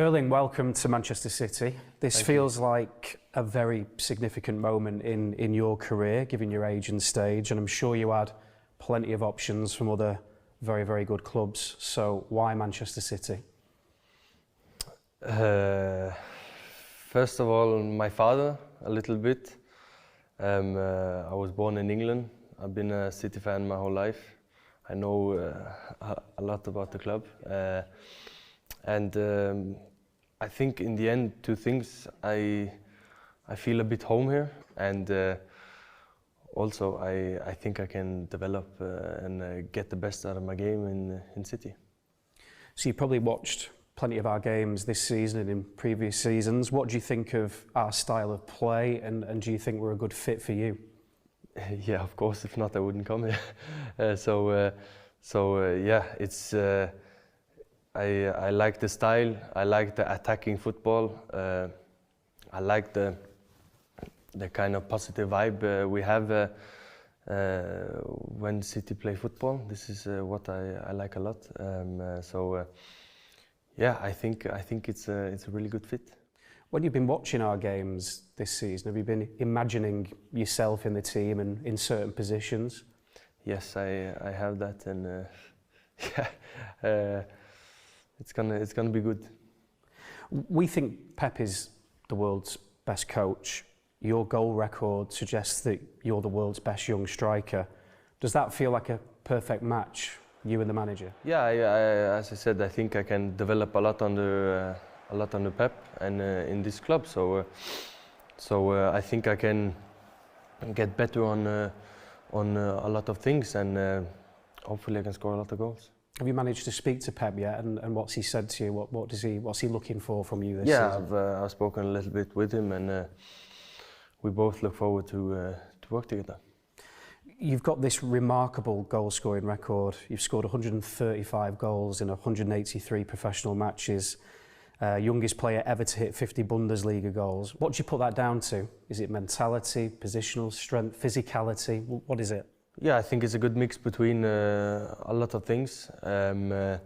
Erling, welcome to Manchester City. This feels like a very significant moment in your career, given your age and stage, and I'm sure you had plenty of options from other very, very good clubs. So why Manchester City? First of all, my father, a little bit. I was born in England. I've been a City fan my whole life. I know a lot about the club. And I think in the end, two things. I feel a bit home here, and also I think I can develop and get the best out of my game in City. So you probably watched plenty of our games this season and in previous seasons. What do you think of our style of play, and do you think we're a good fit for you? Yeah, of course. If not, I wouldn't come here. Yeah, it's. I like the style. I like the attacking football. I like the kind of positive vibe we have when City play football. This is what I like a lot. Yeah, I think it's a really good fit. When you've been watching our games this season, have you been imagining yourself in the team and in certain positions? Yes, I have that, and yeah, it's gonna be good. We think Pep is the world's best coach. Your goal record suggests that you're the world's best young striker. Does that feel like a perfect match, you and the manager? Yeah, as I said, I think I can develop a lot under Pep and in this club. So I think I can get better on a lot of things, and hopefully I can score a lot of goals. Have you managed to speak to Pep yet, and what's he said to you? What's he looking for from you this season? Yeah, I've spoken a little bit with him, and we both look forward to work together. You've got this remarkable goal-scoring record. You've scored 135 goals in 183 professional matches. Youngest player ever to hit 50 Bundesliga goals. What do you put that down to? Is it mentality, positional strength, physicality? What is it? Yeah, I think it's a good mix between a lot of things. I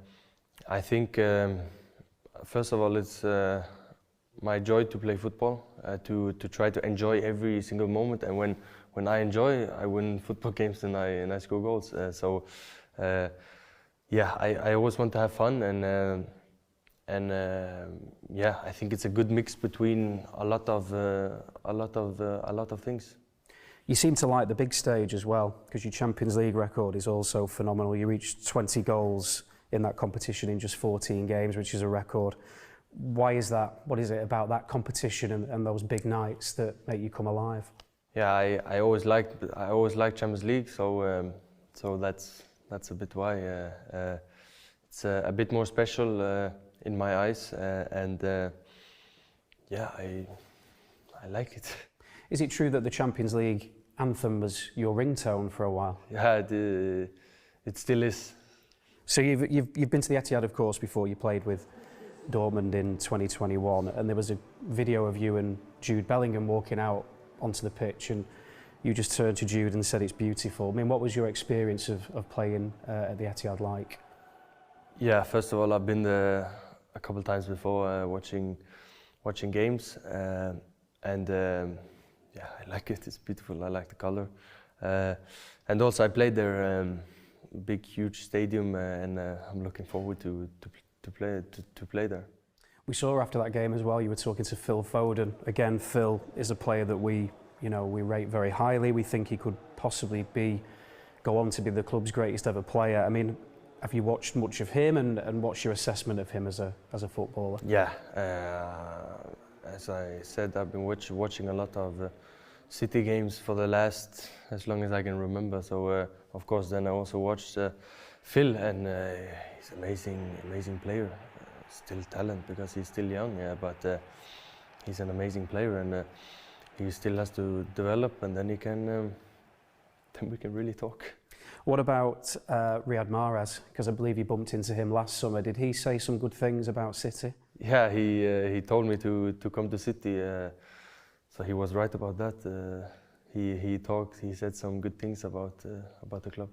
think, first of all, it's my joy to play football, to try to enjoy every single moment. And when I enjoy, I win football games and I score goals. Yeah, I always want to have fun, and yeah, I think it's a good mix between a lot of things. You seem to like the big stage as well, because your Champions League record is also phenomenal. You reached 20 goals in that competition in just 14 games, which is a record. Why is that? What is it about that competition and those big nights that make you come alive? Yeah, I always liked Champions League, so that's a bit why. It's a bit more special in my eyes, and yeah, I like it. Is it true that the Champions League anthem was your ringtone for a while? Yeah, it still is. So you've been to the Etihad, of course, before. You played with Dortmund in 2021, and there was a video of you and Jude Bellingham walking out onto the pitch, and you just turned to Jude and said it's beautiful. I mean, what was your experience of playing at the Etihad like? Yeah, first of all, I've been there a couple of times before watching games, and yeah, I like it. It's beautiful. I like the color, and also I played there, big, huge stadium, and I'm looking forward to play there. We saw after that game as well. You were talking to Phil Foden. Again, Phil is a player that we rate very highly. We think he could possibly go on to be the club's greatest ever player. I mean, have you watched much of him, and what's your assessment of him as a footballer? Yeah, as I said, I've been watching a lot of City games for the last as long as I can remember. So of course, then I also watched Phil, and he's amazing player. Still talent because he's still young, yeah, but he's an amazing player, and he still has to develop, and then then we can really talk. What about Riyad Mahrez? Because I believe you bumped into him last summer. Did he say some good things about City? Yeah, he told me to come to City, so he was right about that. He said some good things about the club.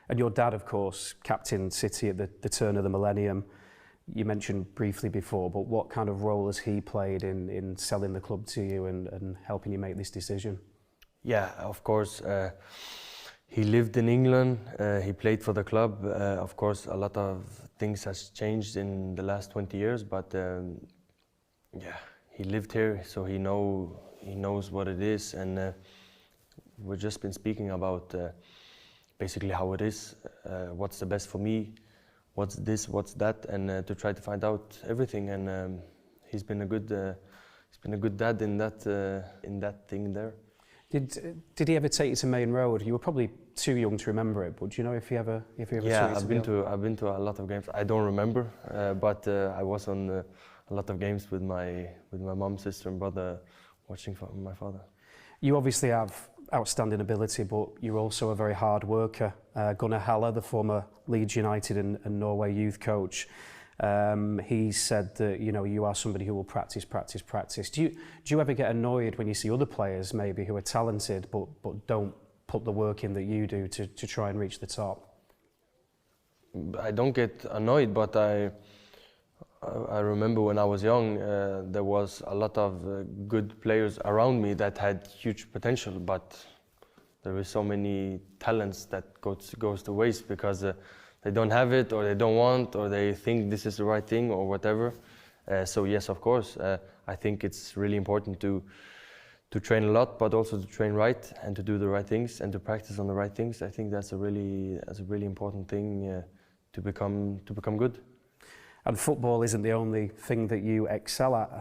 And your dad, of course, captained City at the turn of the millennium. you mentioned briefly before, but what kind of role has he played in selling the club to you and helping you make this decision? Yeah, of course. He lived in England. He played for the club. Of course, a lot of things has changed in the last 20 years, but yeah, he lived here, so he knows what it is, and we've just been speaking about basically how it is, what's the best for me, what's this, what's that, and to try to find out everything. And he's been a good dad in that thing there. Did he ever take you to Main Road? You were probably too young to remember it, but do you know if he ever Yeah, took you I've been to a lot of games. I don't remember, but I was on a lot of games with my mom, sister, and brother, watching for my father. You obviously have outstanding ability, but you're also a very hard worker. Gunnar Halle, the former Leeds United and Norway youth coach, he said that you are somebody who will practice. Do you ever get annoyed when you see other players maybe who are talented but don't put the work in that you do to try and reach the top? I don't get annoyed, but I remember when I was young, there was a lot of good players around me that had huge potential, but there were so many talents that goes to waste because they don't have it, or they don't want, or they think this is the right thing, or whatever. So yes, of course, I think it's really important to train a lot, but also to train right and to do the right things and to practice on the right things. I think that's a really important thing to become good. And football isn't the only thing that you excel at.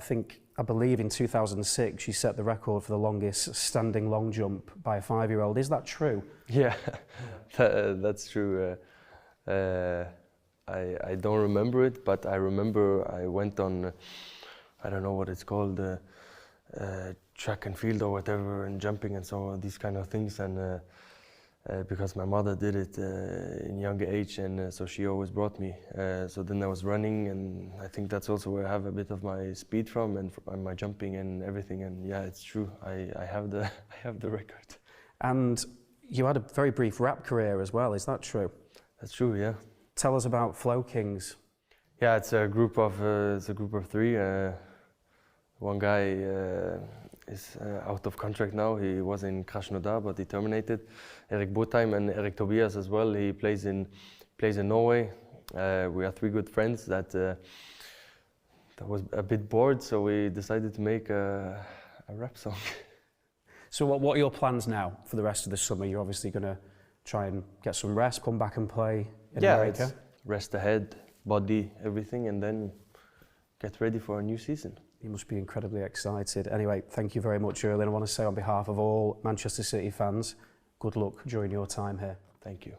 I believe in 2006 you set the record for the longest standing long jump by a 5-year-old. Is that true? Yeah, that's true. I don't remember it, but I remember I went on, I don't know what it's called, track and field or whatever, and jumping and so on, these kind of things, and because my mother did it in younger age, and so she always brought me. So then I was running, and I think that's also where I have a bit of my speed from, and my jumping and everything. And yeah, it's true. I have the record. And you had a very brief rap career as well. Is that true? That's true. Yeah. Tell us about Flow Kings. Yeah, it's a group of three. One guy is out of contract now. He was in Krasnodar, but he terminated. Erik Botheim and Erik Tobias as well. He plays in Norway. We are 3 good friends that was a bit bored, so we decided to make a rap song. So what are your plans now for the rest of the summer? You're obviously going to try and get some rest, come back and play in America? It's rest the head, body, everything, and then get ready for a new season. You must be incredibly excited. Anyway, thank you very much, Erling. I want to say on behalf of all Manchester City fans, good luck during your time here. Thank you.